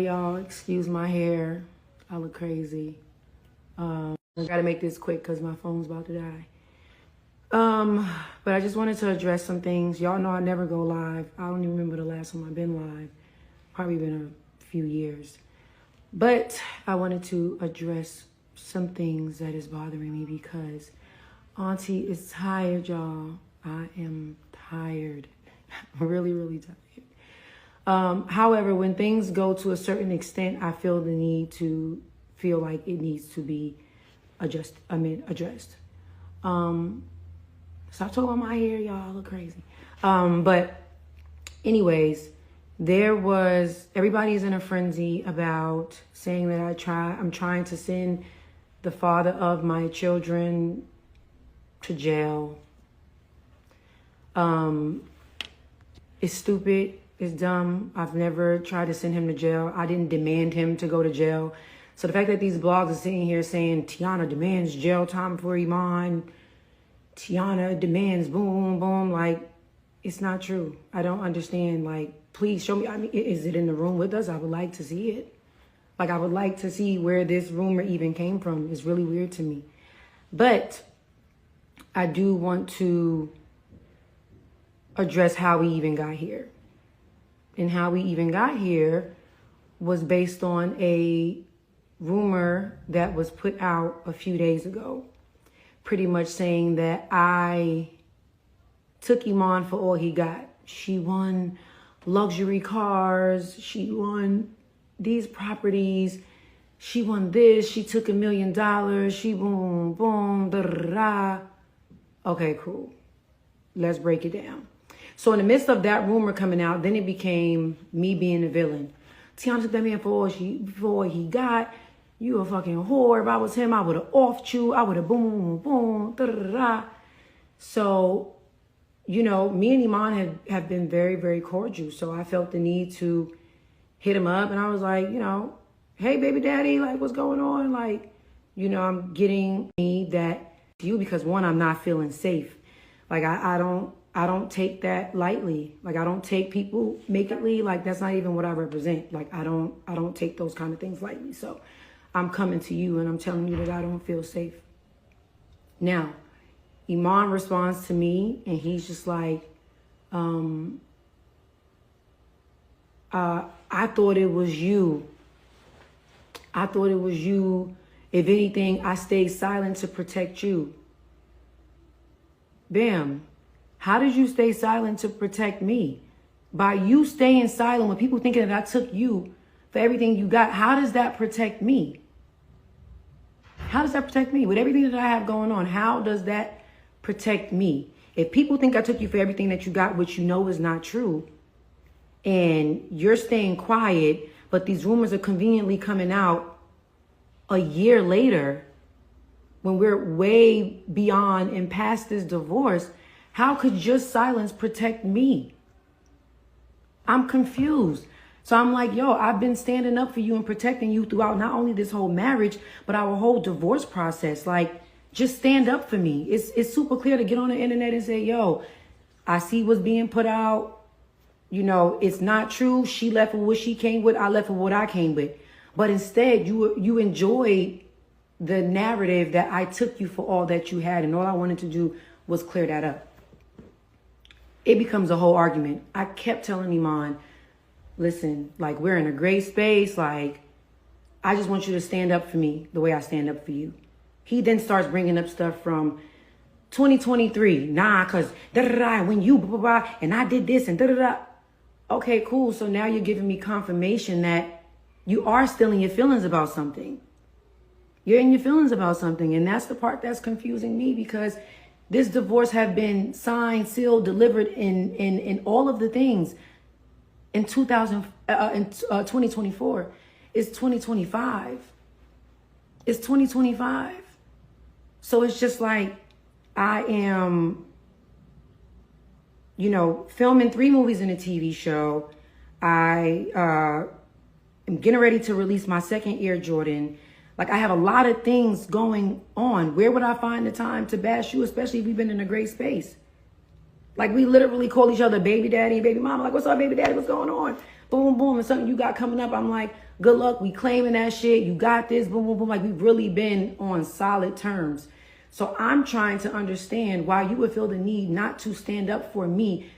sorry, y'all. Excuse my hair. I look crazy. I gotta make this quick because my phone's about to die. But I just wanted to address some things. Y'all know I never go live. I don't even remember the last time I've been live. Probably been a few years. But I wanted to address some things that is bothering me because Auntie is tired, y'all. I am tired. Really, really tired. However, when things go to a certain extent, I feel the need to feel like it needs to be addressed. Stop talking about my hair, y'all. I look crazy. But anyways, everybody's in a frenzy about saying that I'm trying to send the father of my children to jail. It's stupid. It's dumb. I've never tried to send him to jail. I didn't demand him to go to jail. So the fact that these blogs are sitting here saying Teyana demands jail time for Iman, Teyana demands boom, boom, like, it's not true. I don't understand. Like, please show me. I mean, is it in the room with us? I would like to see it. Like, I would like to see where this rumor even came from. It's really weird to me. But I do want to address how we even got here. And how we even got here was based on a rumor that was put out a few days ago, pretty much saying that I took Iman for all he got. She won luxury cars. She won these properties. She won this. She took $1 million. She boom, boom, da da da. Okay, cool. Let's break it down. So in the midst of that rumor coming out, then it became me being the villain. Teyana took that man for all he got. You a fucking whore. If I was him, I would have offed you. I would have boom, boom, boom, da da da. So, you know, me and Iman have been very, very cordial. So I felt the need to hit him up. And I was like, you know, hey, baby daddy, like, what's going on? Like, you know, I'm getting that to you because, one, I'm not feeling safe. Like, I don't take that lightly. Like, I don't take people nakedly. Like, that's not even what I represent. Like, I don't take those kind of things lightly. So I'm coming to you and I'm telling you that I don't feel safe. Now, Iman responds to me and he's just like, I thought it was you. I thought it was you. If anything, I stayed silent to protect you. Bam. How did you stay silent to protect me? By you staying silent, when people thinking that I took you for everything you got, how does that protect me? How does that protect me? With everything that I have going on, how does that protect me? If people think I took you for everything that you got, which you know is not true, and you're staying quiet, but these rumors are conveniently coming out a year later, when we're way beyond and past this divorce, how could your silence protect me? I'm confused. So I'm like, yo, I've been standing up for you and protecting you throughout not only this whole marriage, but our whole divorce process. Like, just stand up for me. It's super clear to get on the internet and say, yo, I see what's being put out. You know, it's not true. She left with what she came with. I left with what I came with. But instead, you enjoyed the narrative that I took you for all that you had. And all I wanted to do was clear that up. It becomes a whole argument. I kept telling Iman, listen, like, we're in a great space. Like, I just want you to stand up for me the way I stand up for you. He then starts bringing up stuff from 2023. Nah, because da-da-da, when you blah-blah-blah, and I did this and da-da-da. Okay, cool. So now you're giving me confirmation that you are still in your feelings about something. You're in your feelings about something. And that's the part that's confusing me, because this divorce have been signed, sealed, delivered in all of the things in 2024. It's 2025. It's 2025. So it's just like, I am, you know, filming 3 movies and a TV show. I am getting ready to release my 2nd Air Jordan. Like, I have a lot of things going on. Where would I find the time to bash you, especially if we've been in a great space? Like, we literally call each other baby daddy and baby mama. Like, what's up, baby daddy? What's going on? boom, boom, and something you got coming up, I'm like, good luck. We claiming that shit. You got this, boom, boom, boom. Like, we've really been on solid terms. So I'm trying to understand why you would feel the need not to stand up for me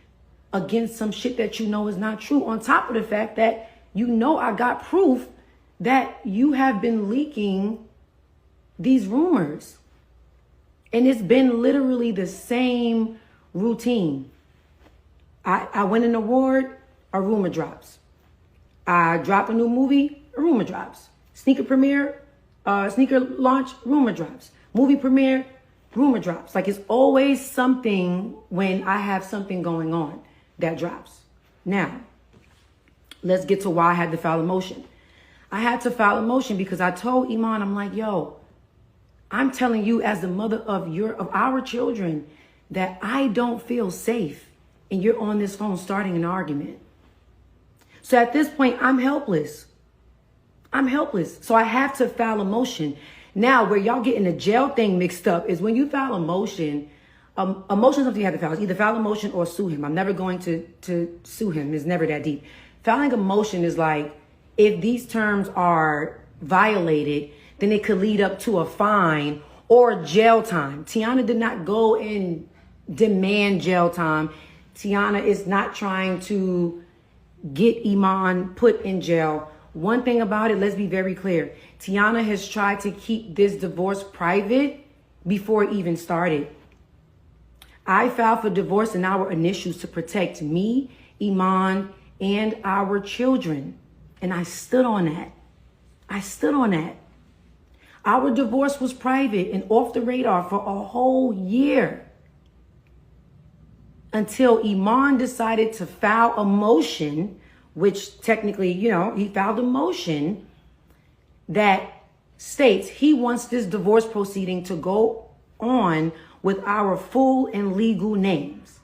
against some shit that you know is not true. On top of the fact that you know I got proof that you have been leaking these rumors. And it's been literally the same routine. I win an award, a rumor drops. I drop a new movie, a rumor drops. Sneaker premiere, sneaker launch, rumor drops. Movie premiere, rumor drops. Like, it's always something when I have something going on that drops. Now, let's get to why I had to file a motion. I had to file a motion because I told Iman, I'm like, yo, I'm telling you as the mother of our children that I don't feel safe. And you're on this phone starting an argument. So at this point, I'm helpless. I'm helpless. So I have to file a motion. Now, where y'all getting the jail thing mixed up is when you file a motion. A motion is something you have to file. It's either file a motion or sue him. I'm never going to sue him. It's never that deep. Filing a motion is like, if these terms are violated, then it could lead up to a fine or jail time. Teyana did not go and demand jail time. Teyana is not trying to get Iman put in jail. One thing about it, let's be very clear. Teyana has tried to keep this divorce private before it even started. I filed for divorce in our initials to protect me, Iman, and our children. And I stood on that. I stood on that. Our divorce was private and off the radar for a whole year. Until Iman decided to file a motion, which technically, he filed a motion that states he wants this divorce proceeding to go on with our full and legal names.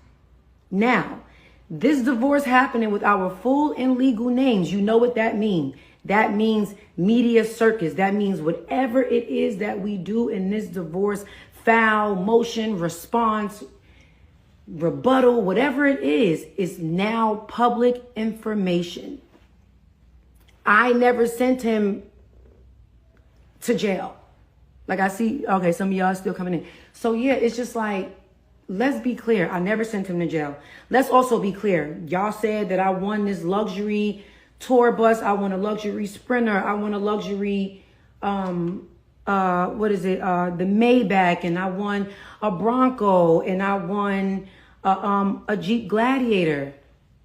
Now, this divorce happening with our full and legal names, you know what that means. That means media circus. That means whatever it is that we do in this divorce, file, motion, response, rebuttal, whatever it is now public information. I never sent him to jail. Like, I see, okay, some of y'all still coming in. So yeah, it's just like, let's be clear. I never sent him to jail. Let's also be clear. Y'all said that I won this luxury tour bus. I want a luxury Sprinter. I want a luxury, the Maybach, and I won a Bronco, and I won a Jeep Gladiator.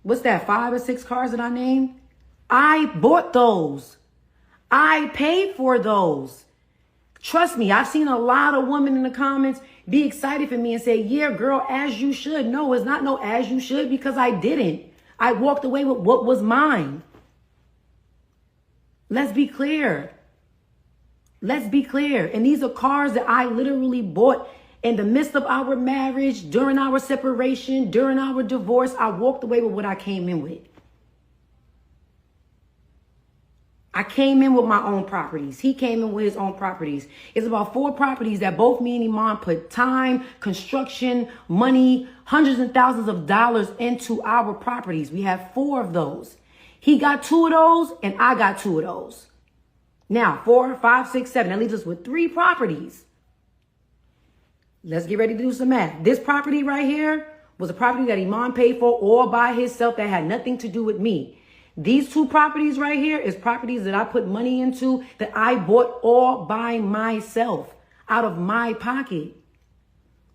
What's that? 5 or 6 cars that I named? I bought those. I paid for those. Trust me, I've seen a lot of women in the comments be excited for me and say, yeah, girl, as you should. No, it's not no as you should, because I didn't. I walked away with what was mine. Let's be clear. Let's be clear. And these are cars that I literally bought in the midst of our marriage, during our separation, during our divorce. I walked away with what I came in with. I came in with my own properties. He came in with his own properties. It's about 4 properties that both me and Iman put time, construction, money, hundreds and thousands of dollars into our properties. We have 4 of those. He got 2 of those and I got 2 of those. Now, 4, 5, 6, 7. That leaves us with 3 properties. Let's get ready to do some math. This property right here was a property that Iman paid for all by himself that had nothing to do with me. These 2 properties right here is properties that I put money into that I bought all by myself out of my pocket.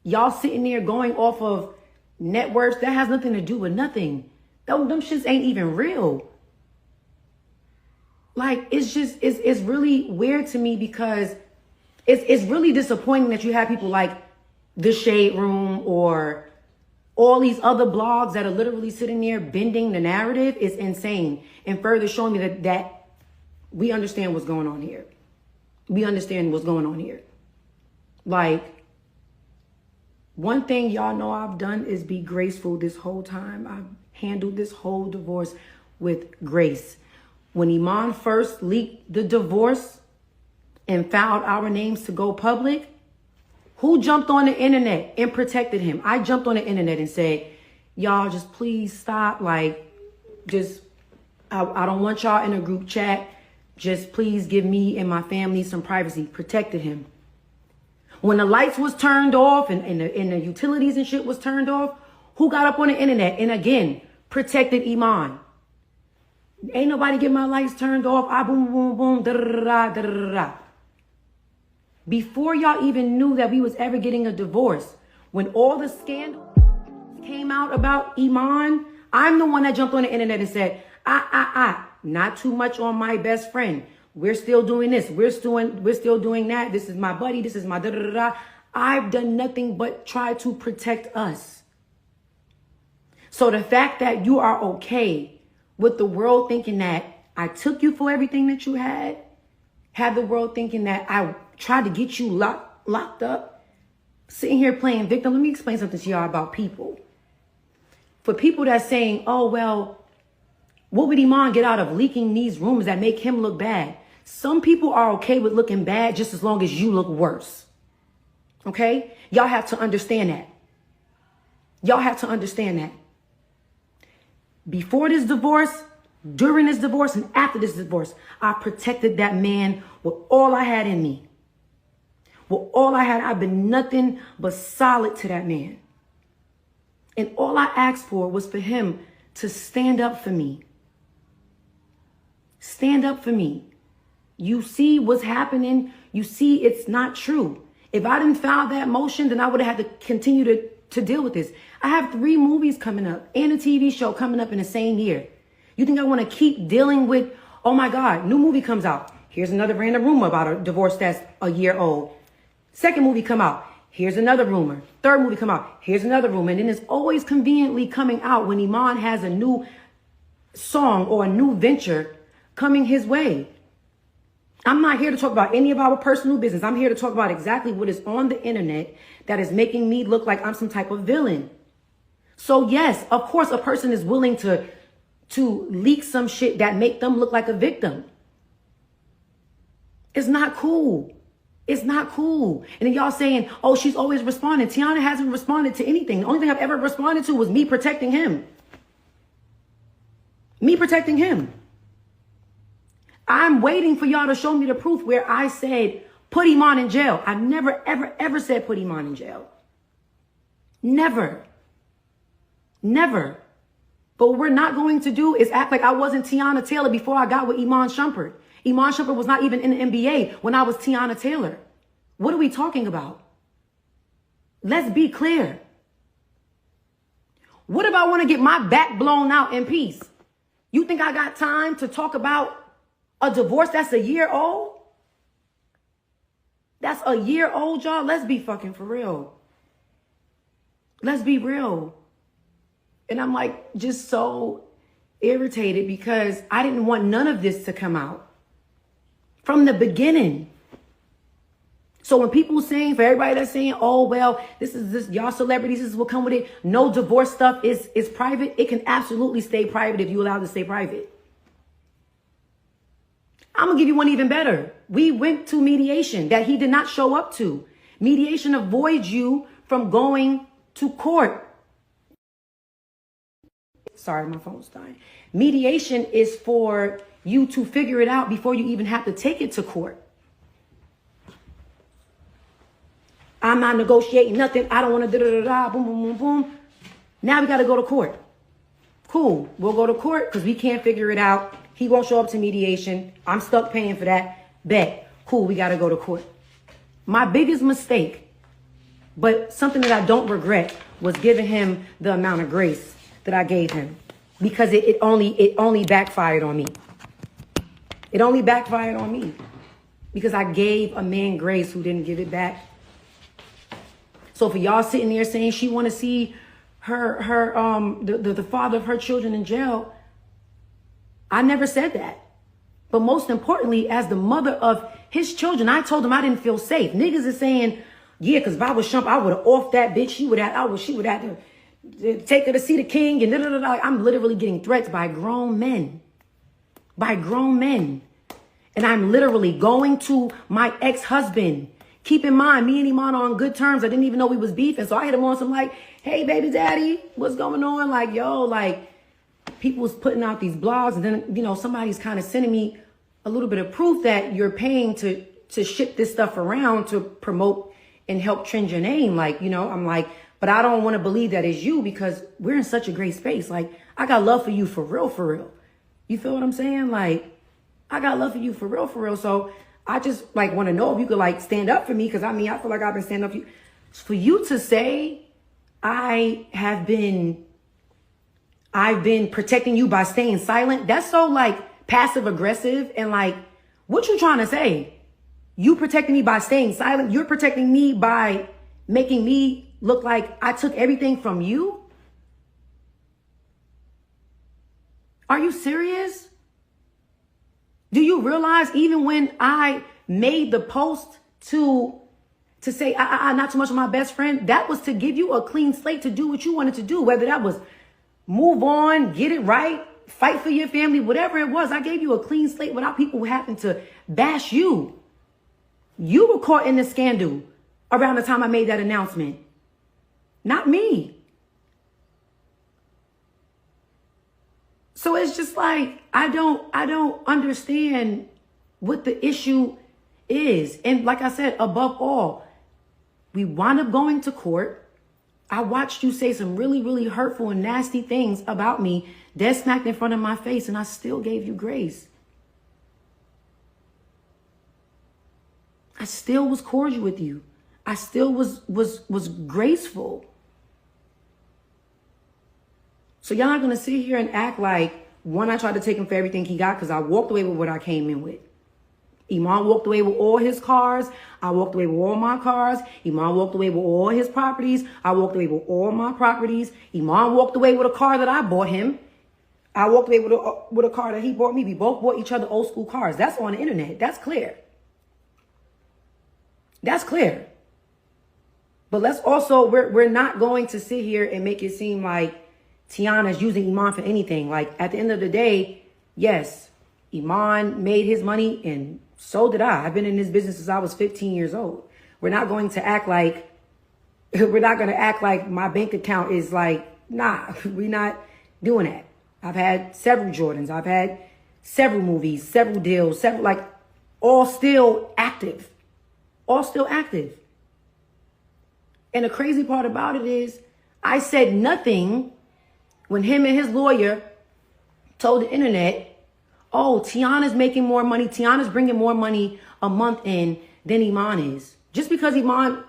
Y'all sitting there going off of net worths that has nothing to do with nothing. Them shits ain't even real. Like, it's just, it's really weird to me because it's really disappointing that you have people like The Shade Room or all these other blogs that are literally sitting there bending the narrative. Is insane. And further showing me that we understand what's going on here. We understand what's going on here. Like, one thing y'all know I've done is be graceful this whole time. I've handled this whole divorce with grace. When Iman first leaked the divorce and filed our names to go public, who jumped on the internet and protected him? I jumped on the internet and said, y'all just please stop. Like, just I don't want y'all in a group chat. Just please give me and my family some privacy. Protected him. When the lights was turned off and the utilities and shit was turned off, who got up on the internet and again protected Iman? Ain't nobody get my lights turned off. I boom, boom, boom, da da da da da da. Before y'all even knew that we was ever getting a divorce, when all the scandal came out about Iman, I'm the one that jumped on the internet and said, not too much on my best friend. We're still doing this. We're still doing that. This is my buddy. This is my da da da da. I've done nothing but try to protect us. So the fact that you are okay with the world thinking that I took you for everything that you had the world thinking that I tried to get you locked up, sitting here playing victim. Let me explain something to y'all about people. For people that's saying, oh, well, what would Iman get out of leaking these rumors that make him look bad? Some people are okay with looking bad just as long as you look worse. Okay? Y'all have to understand that. Y'all have to understand that. Before this divorce, during this divorce, and after this divorce, I protected that man with all I had in me. With all I had, I've been nothing but solid to that man. And all I asked for was for him to stand up for me. Stand up for me. You see what's happening. You see it's not true. If I didn't file that motion, then I would have had to continue to deal with this. I have 3 movies coming up and a TV show coming up in the same year. You think I want to keep dealing with, oh my God, new movie comes out. Here's another random rumor about a divorce that's a year old. Second movie come out. Here's another rumor. Third movie come out. Here's another rumor. And then it's always conveniently coming out when Iman has a new song or a new venture coming his way. I'm not here to talk about any of our personal business. I'm here to talk about exactly what is on the internet that is making me look like I'm some type of villain. So yes, of course, a person is willing to leak some shit that make them look like a victim. It's not cool. It's not cool. And then y'all saying, oh, she's always responding. Teyana hasn't responded to anything. The only thing I've ever responded to was me protecting him. Me protecting him. I'm waiting for y'all to show me the proof where I said, put Iman in jail. I never, ever, ever said put Iman in jail. Never. Never. But what we're not going to do is act like I wasn't Teyana Taylor before I got with Iman Shumpert. Iman Shumpert was not even in the NBA when I was Teyana Taylor. What are we talking about? Let's be clear. What if I want to get my back blown out in peace? You think I got time to talk about a divorce that's a year old? That's a year old, y'all. Let's be fucking for real. Let's be real. And I'm like just so irritated because I didn't want none of this to come out from the beginning. So when people saying, for everybody that's saying, oh, well, this y'all celebrities, this is what come with it. No divorce stuff is private. It can absolutely stay private if you allow it to stay private. I'm going to give you one even better. We went to mediation that he did not show up to. Mediation avoids you from going to court. Sorry, my phone's dying. Mediation is for you to figure it out before you even have to take it to court. I'm not negotiating nothing. I don't want to da-da-da-da, boom, boom, boom, boom. Now we got to go to court. Cool. We'll go to court because we can't figure it out. He won't show up to mediation. I'm stuck paying for that. Bet. Cool. We got to go to court. My biggest mistake, but something that I don't regret, was giving him the amount of grace that I gave him, because it only backfired on me. It only backfired on me because I gave a man grace who didn't give it back. So for y'all sitting there saying she want to see the father of her children in jail, I never said that. But most importantly, as the mother of his children, I told him I didn't feel safe. Niggas is saying, yeah, because if I was Shump, I would have offed that bitch. She would have to take her to see the king and da-da-da-da. I'm literally getting threats by grown men. By grown men. And I'm literally going to my ex-husband. Keep in mind, me and Iman are on good terms. I didn't even know we was beefing. So I hit him on some like, hey, baby daddy, what's going on? Like, yo, like, people's putting out these blogs, and then, you know, somebody's kind of sending me a little bit of proof that you're paying to ship this stuff around to promote and help trend your name. Like, you know, I'm like, but I don't want to believe that it's you because we're in such a great space. Like, I got love for you for real, for real. You feel what I'm saying? Like, I got love for you for real, for real. So I just like want to know if you could like stand up for me. Cause I mean, I feel like I've been standing up for you to say I've been protecting you by staying silent. That's so like passive aggressive. And like, what you trying to say? You protecting me by staying silent. You're protecting me by making me look like I took everything from you. Are you serious? Do you realize even when I made the post to say I not too much of my best friend, that was to give you a clean slate to do what you wanted to do, whether that was move on, get it right, fight for your family, whatever it was. I gave you a clean slate without people having to bash you. You were caught in the scandal around the time I made that announcement, not me. So it's just like, I don't understand what the issue is. And like I said, above all, we wound up going to court. I watched you say some really, really hurtful and nasty things about me, dead smacked in front of my face, and I still gave you grace. I still was cordial with you. I still was graceful. So y'all not gonna sit here and act like, one, I tried to take him for everything he got because I walked away with what I came in with. Iman walked away with all his cars. I walked away with all my cars. Iman walked away with all his properties. I walked away with all my properties. Iman walked away with a car that I bought him. I walked away with a car that he bought me. We both bought each other old school cars. That's on the internet. That's clear. That's clear. But let's also, we're not going to sit here and make it seem like Teyana's using Iman for anything. Like, at the end of the day, yes, Iman made his money and so did I. I've been in this business since I was 15 years old. We're not going to act like my bank account is like, nah, we're not doing that. I've had several Jordans. I've had several movies, several deals, like all still active. All still active. And the crazy part about it is I said nothing when him and his lawyer told the internet, oh, Teyana's making more money. Teyana's bringing more money a month in than Iman is. Just because Iman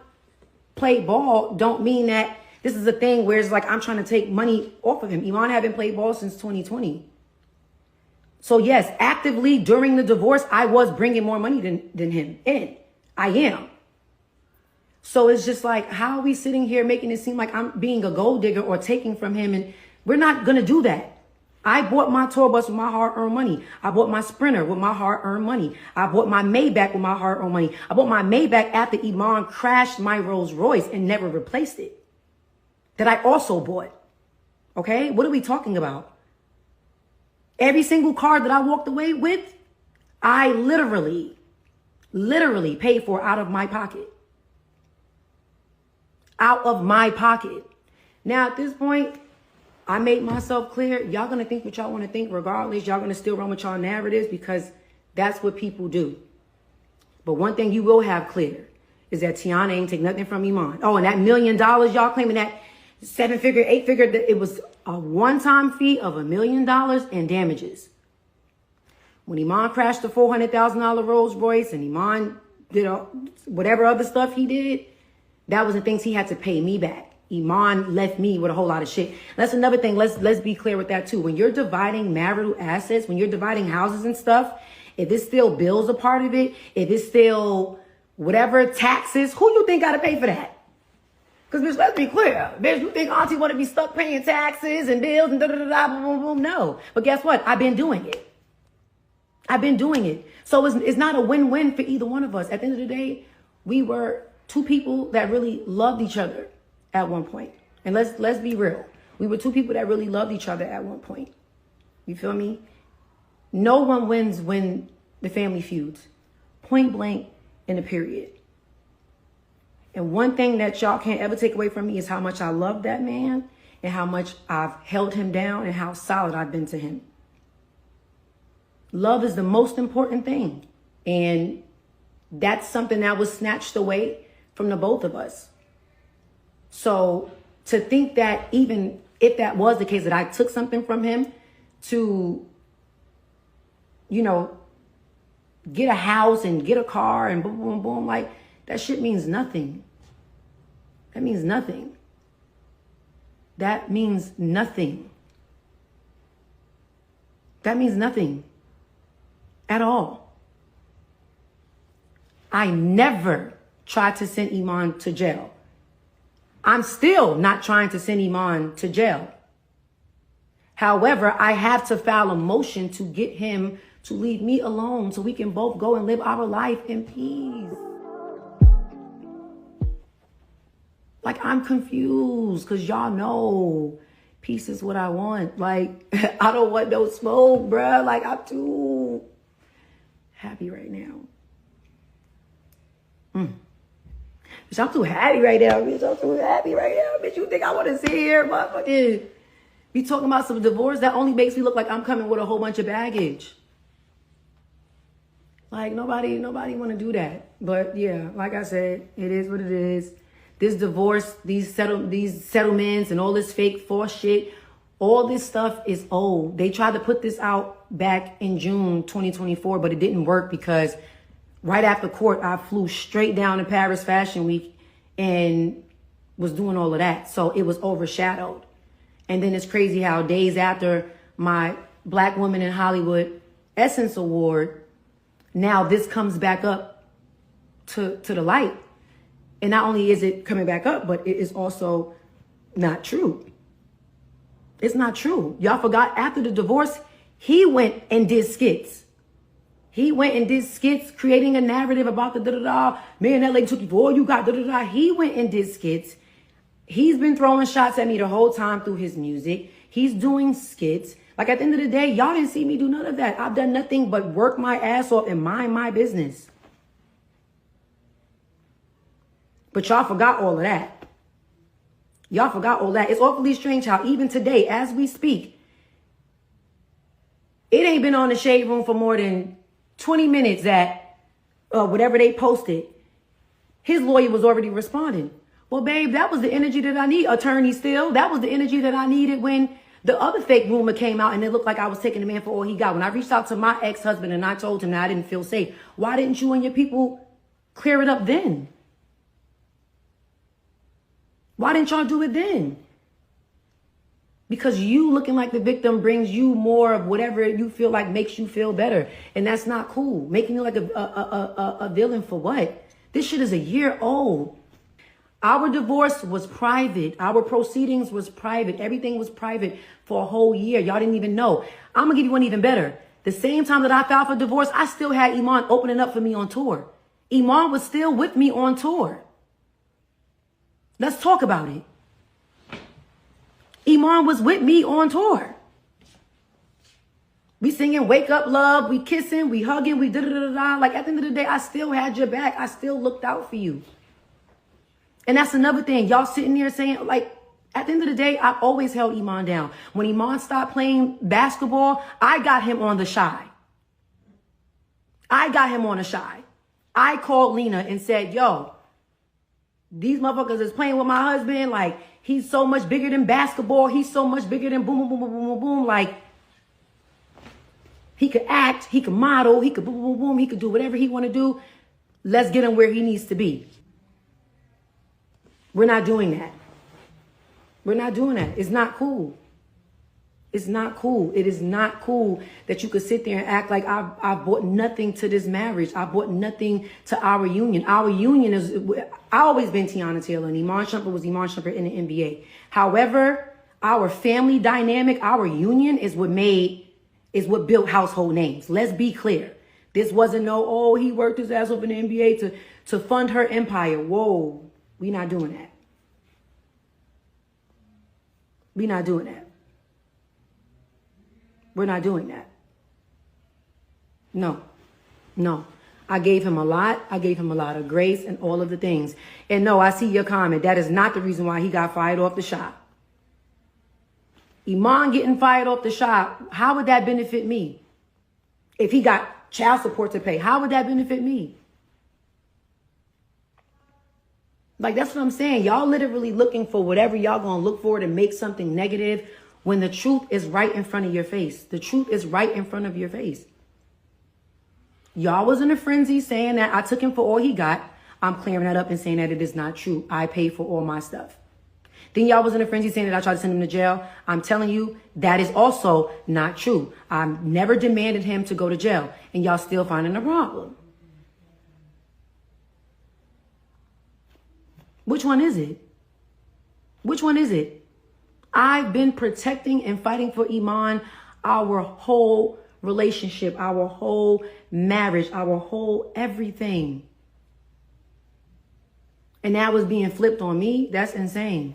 played ball don't mean that this is a thing where it's like I'm trying to take money off of him. Iman haven't played ball since 2020. So yes, actively during the divorce, I was bringing more money than him in. I am. So it's just like, how are we sitting here making it seem like I'm being a gold digger or taking from him? And we're not going to do that. I bought my tour bus with my hard-earned money. I bought my Sprinter with my hard-earned money. I bought my Maybach with my hard-earned money. I bought my Maybach after Iman crashed my Rolls Royce and never replaced it. That I also bought. Okay? What are we talking about? Every single car that I walked away with, I literally paid for out of my pocket. Out of my pocket. Now, at this point, I made myself clear. Y'all going to think what y'all want to think regardless. Y'all going to still run with y'all narratives because that's what people do. But one thing you will have clear is that Teyana ain't take nothing from Iman. Oh, and that $1 million, y'all claiming that 7-figure, 8-figure, it was a one-time fee of $1 million in damages. When Iman crashed the $400,000 Rolls Royce and Iman did whatever other stuff he did, that was the things he had to pay me back. Iman left me with a whole lot of shit. That's another thing. Let's be clear with that too. When you're dividing marital assets, when you're dividing houses and stuff, if it's still bills a part of it, if it's still whatever taxes, who you think got to pay for that? Because bitch, let's be clear. Bitch, you think auntie want to be stuck paying taxes and bills and no. But guess what? I've been doing it. So it's not a win-win for either one of us. At the end of the day, we were two people that really loved each other at one point. And let's be real. We were two people that really loved each other at one point. You feel me? No one wins when the family feuds. Point blank in a period. And one thing that y'all can't ever take away from me is how much I love that man and how much I've held him down and how solid I've been to him. Love is the most important thing. And that's something that was snatched away from the both of us. So to think that even if that was the case, that I took something from him to, you know, get a house and get a car and boom, boom, boom, like that shit means nothing. That means nothing. That means nothing. That means nothing at all. I never tried to send Iman to jail. I'm still not trying to send Iman to jail. However, I have to file a motion to get him to leave me alone so we can both go and live our life in peace. Like, I'm confused because y'all know peace is what I want. Like, I don't want no smoke, bruh. Like, I'm too happy right now. Bitch, I'm too happy right now, bitch. I'm too happy right now, bitch. You think I want to sit here, motherfucker? Be talking about some divorce that only makes me look like I'm coming with a whole bunch of baggage. Like, nobody want to do that. But yeah, like I said, it is what it is. This divorce, these settlements and all this fake false shit, all this stuff is old. They tried to put this out back in June 2024, but it didn't work because right after court, I flew straight down to Paris Fashion Week and was doing all of that. So it was overshadowed. And then it's crazy how days after my Black Woman in Hollywood Essence Award, now this comes back up to the light. And not only is it coming back up, but it is also not true. It's not true. Y'all forgot after the divorce, he went and did skits. He went and did skits, creating a narrative about the da-da-da. Man, that lady took you for all you got, da-da-da. He went and did skits. He's been throwing shots at me the whole time through his music. He's doing skits. Like, at the end of the day, y'all didn't see me do none of that. I've done nothing but work my ass off and mind my business. But y'all forgot all of that. Y'all forgot all that. It's awfully strange how even today, as we speak, it ain't been on the Shade Room for more than 20 minutes that whatever they posted, his lawyer was already responding. Well, babe, that was the energy that I need, attorney Still. That was the energy that I needed when the other fake rumor came out and it looked like I was taking the man for all he got. When I reached out to my ex-husband and I told him that I didn't feel safe, why didn't you and your people clear it up then? Why didn't y'all do it then? Because you looking like the victim brings you more of whatever you feel like makes you feel better. And that's not cool. Making you like a villain for what? This shit is a year old. Our divorce was private. Our proceedings was private. Everything was private for a whole year. Y'all didn't even know. I'm going to give you one even better. The same time that I filed for divorce, I still had Iman opening up for me on tour. Iman was still with me on tour. Let's talk about it. Iman was with me on tour. We singing Wake Up Love, we kissing, we hugging, we da-da-da-da-da. Like, at the end of the day, I still had your back. I still looked out for you. And that's another thing. Y'all sitting there saying, like, at the end of the day, I've always held Iman down. When Iman stopped playing basketball, I got him on the shy. I got him on the shy. I called Lena and said, yo, these motherfuckers is playing with my husband. Like, he's so much bigger than basketball. He's so much bigger than boom, boom, boom, boom, boom, boom, boom. Like, he could act, he could model, he could boom, boom, boom, he could do whatever he want to do. Let's get him where he needs to be. We're not doing that. We're not doing that. It's not cool. It's not cool. It is not cool that you could sit there and act like I brought nothing to this marriage. I brought nothing to our union. Our union is, I always been Teyana Taylor, and Iman Shumpert was Iman Shumpert in the NBA. However, our family dynamic, our union is what built household names. Let's be clear. This wasn't he worked his ass off in the NBA to fund her empire. Whoa, we not doing that. We not doing that. We're not doing that. No. I gave him a lot. I gave him a lot of grace and all of the things. And no, I see your comment. That is not the reason why he got fired off the shop. Iman getting fired off the shop, how would that benefit me? If he got child support to pay, how would that benefit me? Like, that's what I'm saying. Y'all literally looking for whatever y'all gonna look for to make something negative when the truth is right in front of your face. The truth is right in front of your face. Y'all was in a frenzy saying that I took him for all he got. I'm clearing that up and saying that it is not true. I paid for all my stuff. Then y'all was in a frenzy saying that I tried to send him to jail. I'm telling you, that is also not true. I never demanded him to go to jail. And y'all still finding a problem. Which one is it? Which one is it? I've been protecting and fighting for Iman our whole relationship, our whole marriage, our whole everything. And that was being flipped on me. That's insane.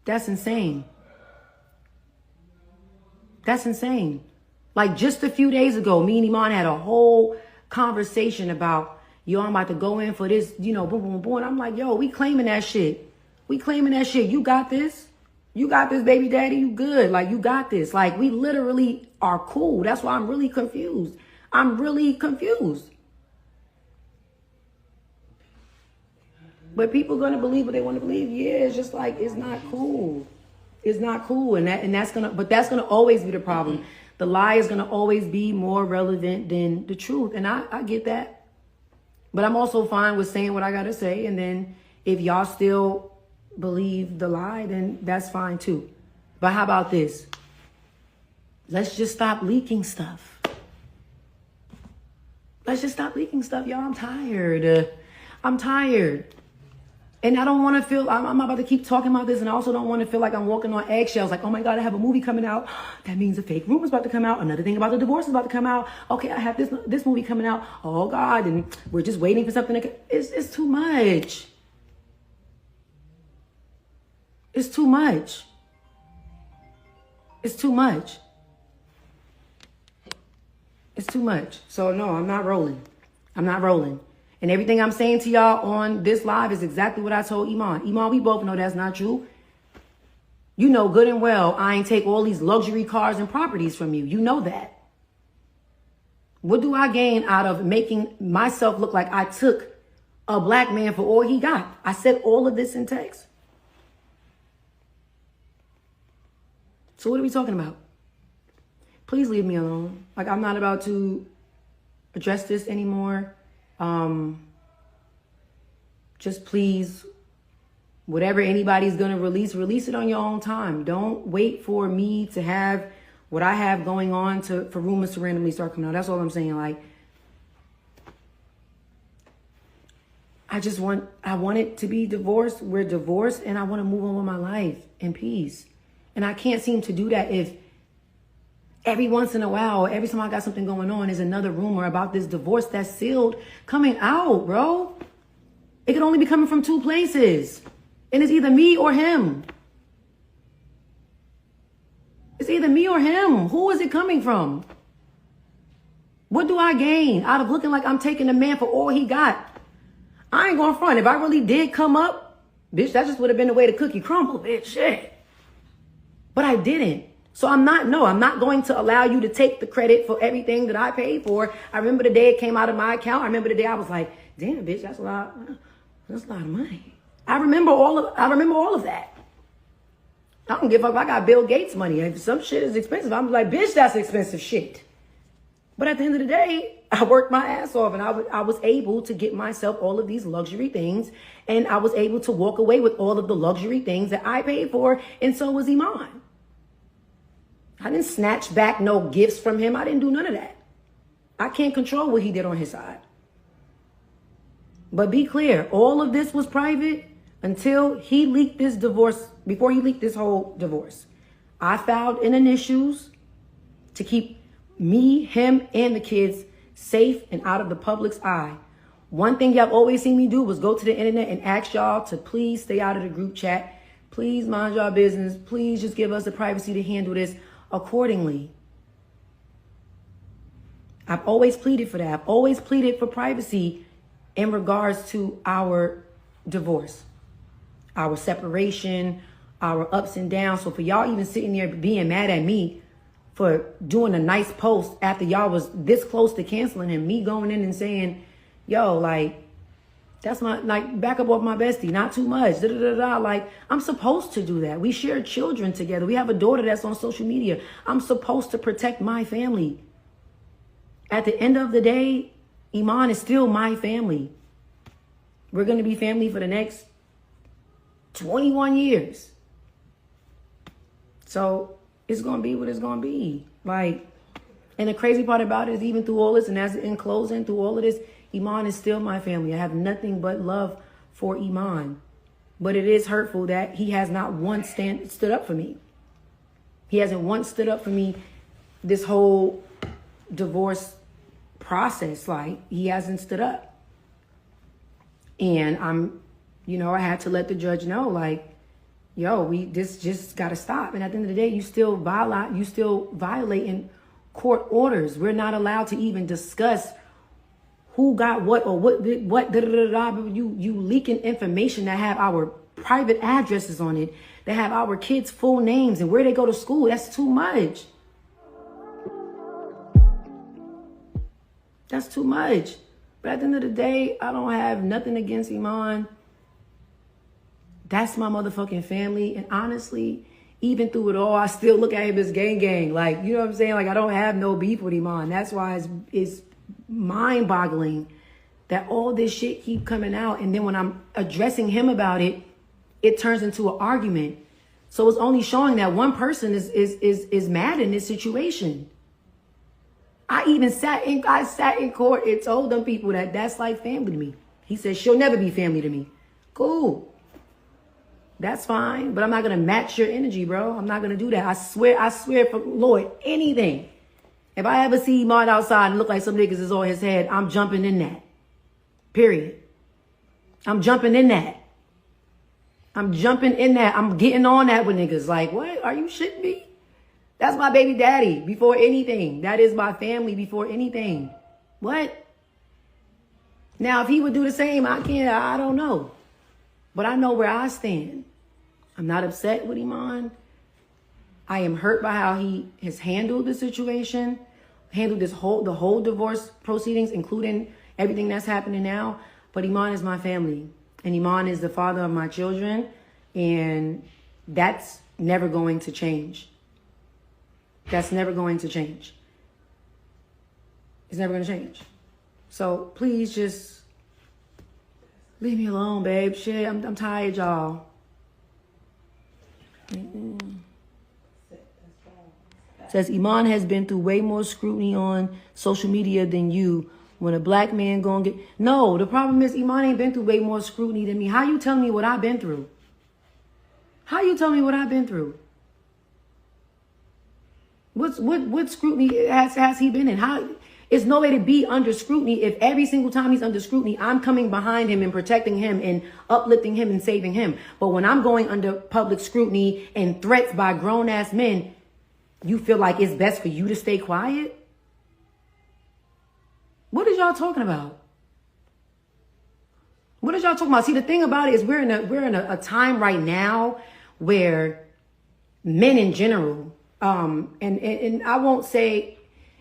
That's insane. That's insane. Like just a few days ago, me and Iman had a whole conversation about, yo, I'm about to go in for this, you know, boom, boom, boom. And I'm like, yo, we claiming that shit. We claiming that shit. You got this. You got this, baby daddy. You good. Like, you got this. Like, we literally are cool. That's why I'm really confused. I'm really confused. But people gonna believe what they want to believe. Yeah, it's just like, it's not cool. It's not cool. And that's gonna always be the problem. The lie is gonna always be more relevant than the truth. And I get that. But I'm also fine with saying what I gotta say. And then if y'all still believe the lie, then that's fine too. But how about this? Let's just stop leaking stuff. Let's just stop leaking stuff, y'all. I'm tired. I'm tired. And I don't want to feel, I'm about to keep talking about this, and I also don't want to feel like I'm walking on eggshells. Like, oh my God, I have a movie coming out. That means a fake rumor's about to come out. Another thing about the divorce is about to come out. Okay, I have this movie coming out. Oh God, and we're just waiting for something to, it's too much. It's too much. It's too much. It's too much. So no, I'm not rolling. I'm not rolling. And everything I'm saying to y'all on this live is exactly what I told Iman. Iman, we both know that's not true. You know good and well I ain't take all these luxury cars and properties from you. You know that. What do I gain out of making myself look like I took a black man for all he got? I said all of this in text. So what are we talking about? Please leave me alone. Like, I'm not about to address this anymore. Just please, whatever anybody's going to release it on your own time. Don't wait for me to have what I have going on for rumors to randomly start coming out. That's all I'm saying. Like, I want it to be divorced. We're divorced, and I want to move on with my life in peace. And I can't seem to do that if every once in a while, or every time I got something going on, is another rumor about this divorce that's sealed coming out, bro. It could only be coming from two places. And it's either me or him. It's either me or him. Who is it coming from? What do I gain out of looking like I'm taking a man for all he got? I ain't going front. If I really did come up, bitch, that just would have been the way the cookie crumbled, bitch. Shit. But I didn't. So I'm not going to allow you to take the credit for everything that I paid for. I remember the day it came out of my account. I remember the day I was like, damn, bitch, that's a lot of money. I remember all of that. I don't give a fuck if I got Bill Gates money. If some shit is expensive, I'm like, bitch, that's expensive shit. But at the end of the day, I worked my ass off, and I was able to get myself all of these luxury things, and I was able to walk away with all of the luxury things that I paid for, and so was Iman. I didn't snatch back no gifts from him. I didn't do none of that. I can't control what he did on his side. But be clear, all of this was private until he leaked this divorce, before he leaked this whole divorce. I filed in initials to keep me, him, and the kids safe and out of the public's eye. One thing y'all always seen me do was go to the internet and ask y'all to please stay out of the group chat. Please mind y'all business. Please just give us the privacy to handle this accordingly. I've always pleaded for that. I've always pleaded for privacy in regards to our divorce, our separation, our ups and downs. So for y'all even sitting there being mad at me for doing a nice post after y'all was this close to canceling him, me going in and saying, yo, like, that's my, like, back up off my bestie, not too much, da da da da. Like, I'm supposed to do that. We share children together. We have a daughter that's on social media. I'm supposed to protect my family. At the end of the day, Iman is still my family. We're going to be family for the next 21 years. So it's going to be what it's going to be. Like, and the crazy part about it is even through all this, and as in closing, through all of this, Iman is still my family. I have nothing but love for Iman. But it is hurtful that he has not once stood up for me. He hasn't once stood up for me this whole divorce process. Like, he hasn't stood up. And I had to let the judge know, like, yo, this just got to stop. And at the end of the day, you still violating court orders. We're not allowed to even discuss who got what or what da da da da. You leaking information that have our private addresses on it, that have our kids' full names and where they go to school. That's too much. That's too much. But at the end of the day, I don't have nothing against Iman. That's my motherfucking family. And honestly, even through it all, I still look at him as gang. Like, you know what I'm saying? Like, I don't have no beef with Iman. That's why it's mind-boggling that all this shit keep coming out. And then when I'm addressing him about it, it turns into an argument. So it's only showing that one person is mad in this situation. I sat in court and told them people that that's like family to me. He said, she'll never be family to me. Cool. That's fine. But I'm not going to match your energy, bro. I'm not going to do that. I swear for Lord, anything. If I ever see Iman outside and look like some niggas is on his head, I'm jumping in that. Period. I'm jumping in that. I'm getting on that with niggas. Like, what? Are you shitting me? That's my baby daddy before anything. That is my family before anything. What? Now, if he would do the same, I don't know. But I know where I stand. I'm not upset with Iman. I am hurt by how he has handled the situation, handled the whole divorce proceedings, including everything that's happening now. But Iman is my family. And Iman is the father of my children. And that's never going to change. That's never going to change. It's never going to change. So please just leave me alone, babe. Shit, I'm tired, y'all. Says Iman has been through way more scrutiny on social media than you. When a black man gonna get... No, the problem is Iman ain't been through way more scrutiny than me. How you telling me what I've been through? How you telling me what I've been through? What scrutiny has he been in? How it's no way to be under scrutiny if every single time he's under scrutiny, I'm coming behind him and protecting him and uplifting him and saving him. But when I'm going under public scrutiny and threats by grown ass men, you feel like it's best for you to stay quiet? What is y'all talking about? What is y'all talking about? See, the thing about it is we're in a time right now where men in general, and I won't say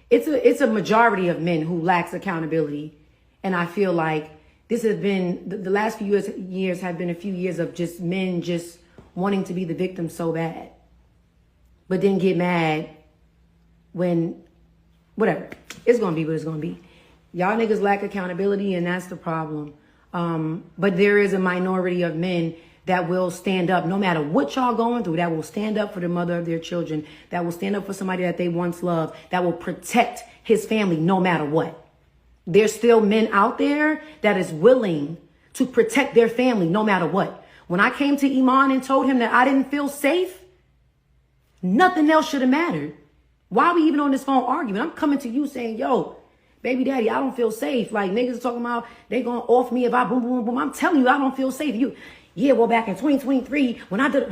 it's a majority of men who lacks accountability. And I feel like this has been the last few years have been a few years of just men just wanting to be the victim so bad, but then get mad when whatever. It's going to be what it's going to be. Y'all niggas lack accountability, and that's the problem. But there is a minority of men that will stand up no matter what y'all going through, that will stand up for the mother of their children, that will stand up for somebody that they once loved, that will protect his family no matter what. There's still men out there that is willing to protect their family no matter what. When I came to Iman and told him that I didn't feel safe, nothing else should have mattered. Why are we even on this phone arguing? I'm coming to you saying, yo, baby daddy, I don't feel safe. Like niggas are talking about they gonna off me if I boom, boom, boom. I'm telling you, I don't feel safe. Yeah, well, back in 2023, when I did,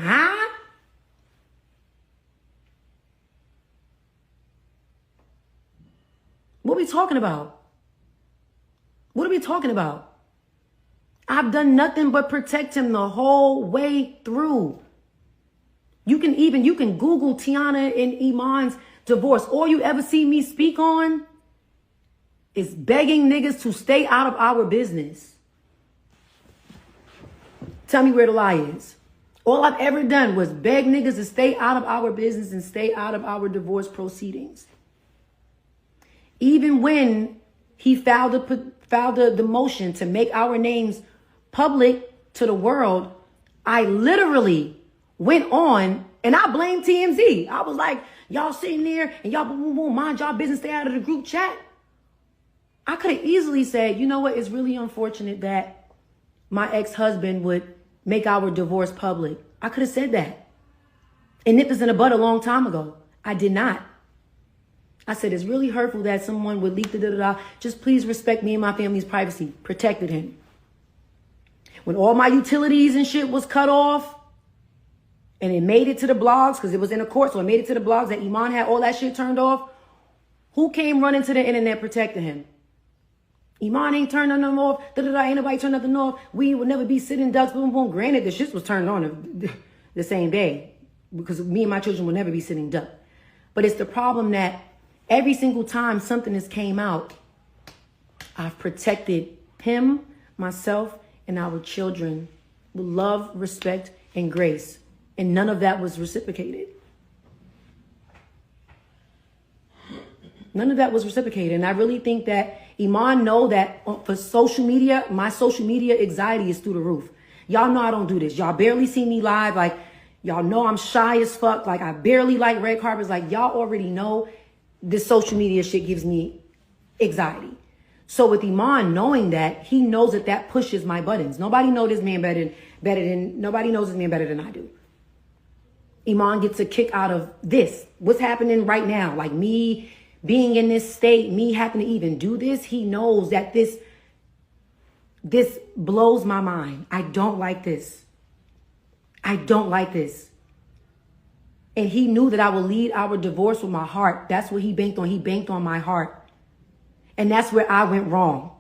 What are we talking about? What are we talking about? I've done nothing but protect him the whole way through. You can Google Teyana and Iman's divorce. All you ever see me speak on is begging niggas to stay out of our business. Tell me where the lie is. All I've ever done was beg niggas to stay out of our business and stay out of our divorce proceedings. Even when he filed the motion to make our names public to the world, I literally went on and I blamed TMZ. I was like, y'all sitting there and y'all boom, boom, boom, mind y'all business, stay out of the group chat. I could have easily said, you know what? It's really unfortunate that my ex-husband would make our divorce public. I could have said that and nipped this in the bud a long time ago. I did not. I said, it's really hurtful that someone would leak the da-da-da. Just please respect me and my family's privacy. Protected him. When all my utilities and shit was cut off and it made it to the blogs, because it was in a court, so it made it to the blogs that Iman had all that shit turned off. Who came running to the internet protecting him? Iman ain't turned nothing off. Ain't nobody turned nothing off. We would never be sitting ducks. Boom, boom. Granted, the shit was turned on the same day because me and my children will never be sitting duck. But it's the problem that every single time something has came out, I've protected him, myself, and our children with love, respect, and grace. And none of that was reciprocated. None of that was reciprocated. And I really think that Iman know that for social media, my social media anxiety is through the roof. Y'all know I don't do this. Y'all barely see me live. Like, y'all know I'm shy as fuck. Like, I barely like red carpets. Like, y'all already know this social media shit gives me anxiety. So with Iman knowing that, he knows that that pushes my buttons. Nobody knows this man nobody knows this man better than I do. Iman gets a kick out of this. What's happening right now? Like me being in this state, me having to even do this, he knows that this blows my mind. I don't like this. I don't like this. And he knew that I would lead our divorce with my heart. That's what he banked on. He banked on my heart. And that's where I went wrong.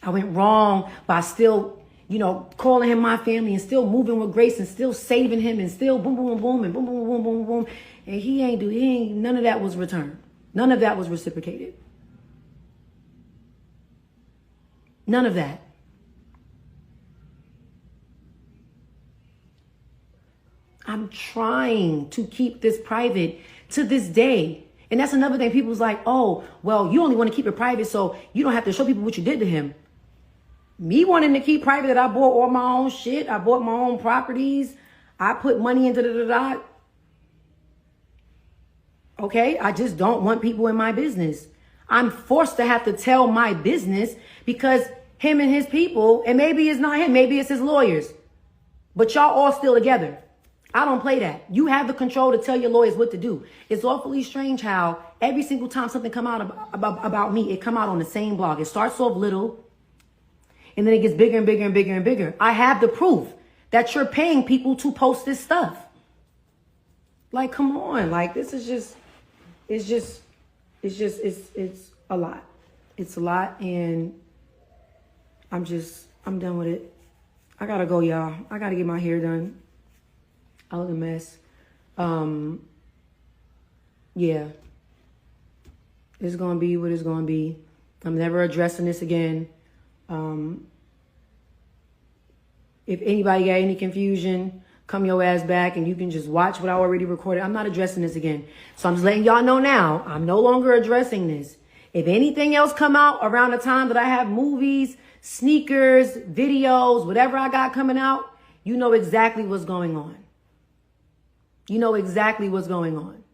I went wrong by still, calling him my family and still moving with grace and still saving him and still boom, boom, boom, and boom, boom, boom, boom, boom. And none of that was returned. None of that was reciprocated. None of that. I'm trying to keep this private to this day. And that's another thing. People's like, oh, well, you only want to keep it private so you don't have to show people what you did to him. Me wanting to keep private that I bought all my own shit. I bought my own properties. I put money into the Okay, I just don't want people in my business. I'm forced to have to tell my business because him and his people, and maybe it's not him, maybe it's his lawyers, but y'all all still together. I don't play that. You have the control to tell your lawyers what to do. It's awfully strange how every single time something come out about me, it come out on the same blog. It starts off little, and then it gets bigger and bigger and bigger and bigger. I have the proof that you're paying people to post this stuff. Like, come on. Like, this is just, it's a lot. It's a lot, and I'm done with it. I gotta go, y'all. I gotta get my hair done. I look a mess. Yeah. It's gonna be what it's gonna be. I'm never addressing this again. If anybody got any confusion, come your ass back and you can just watch what I already recorded. I'm not addressing this again. So I'm just letting y'all know now, I'm no longer addressing this. If anything else come out around the time that I have movies, sneakers, videos, whatever I got coming out, you know exactly what's going on. You know exactly what's going on.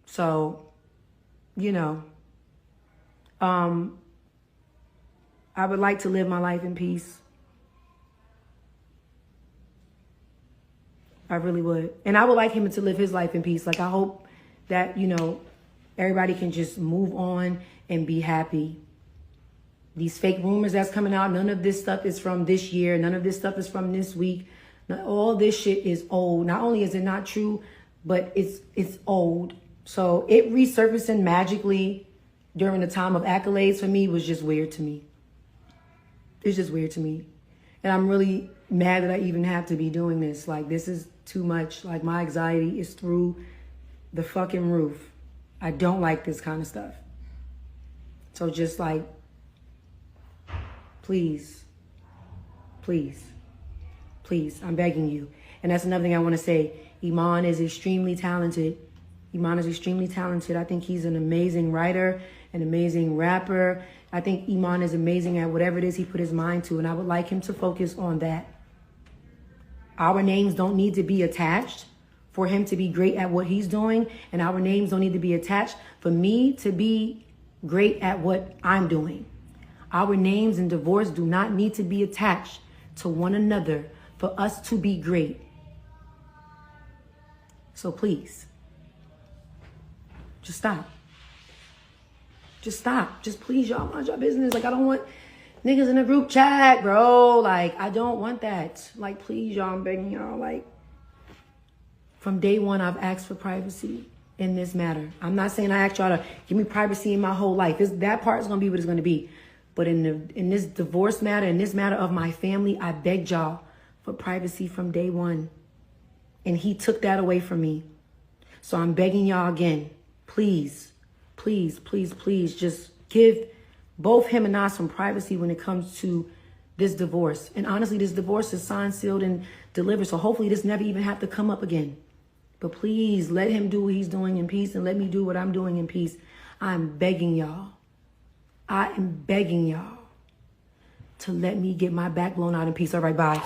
So, I would like to live my life in peace. I really would. And I would like him to live his life in peace. Like, I hope that, everybody can just move on and be happy. These fake rumors that's coming out, none of this stuff is from this year. None of this stuff is from this week. All this shit is old. Not only is it not true, but it's old. So it resurfacing magically during the time of accolades for me was just weird to me. It's just weird to me. And I'm really mad that I even have to be doing this. Like, this is too much. Like, my anxiety is through the fucking roof. I don't like this kind of stuff. So just like, please, please, please, I'm begging you. And that's another thing I want to say. Iman is extremely talented. Iman is extremely talented. I think he's an amazing writer, an amazing rapper. I think Iman is amazing at whatever it is he put his mind to, and I would like him to focus on that. Our names don't need to be attached for him to be great at what he's doing, and our names don't need to be attached for me to be great at what I'm doing. Our names in divorce do not need to be attached to one another for us to be great. So please, just stop. Just stop. Just please, y'all, mind your business. Like, I don't want niggas in a group chat, bro. Like, I don't want that. Like, please, y'all, I'm begging y'all. Like, from day one, I've asked for privacy in this matter. I'm not saying I asked y'all to give me privacy in my whole life. That part is going to be what it's going to be. But in this divorce matter, in this matter of my family, I begged y'all for privacy from day one. And he took that away from me. So I'm begging y'all again, please, please, please, please, just give both him and I some privacy when it comes to this divorce. And honestly, this divorce is signed, sealed, and delivered. So hopefully this never even have to come up again. But please let him do what he's doing in peace and let me do what I'm doing in peace. I'm begging y'all. I am begging y'all to let me get my back blown out in peace. All right, bye.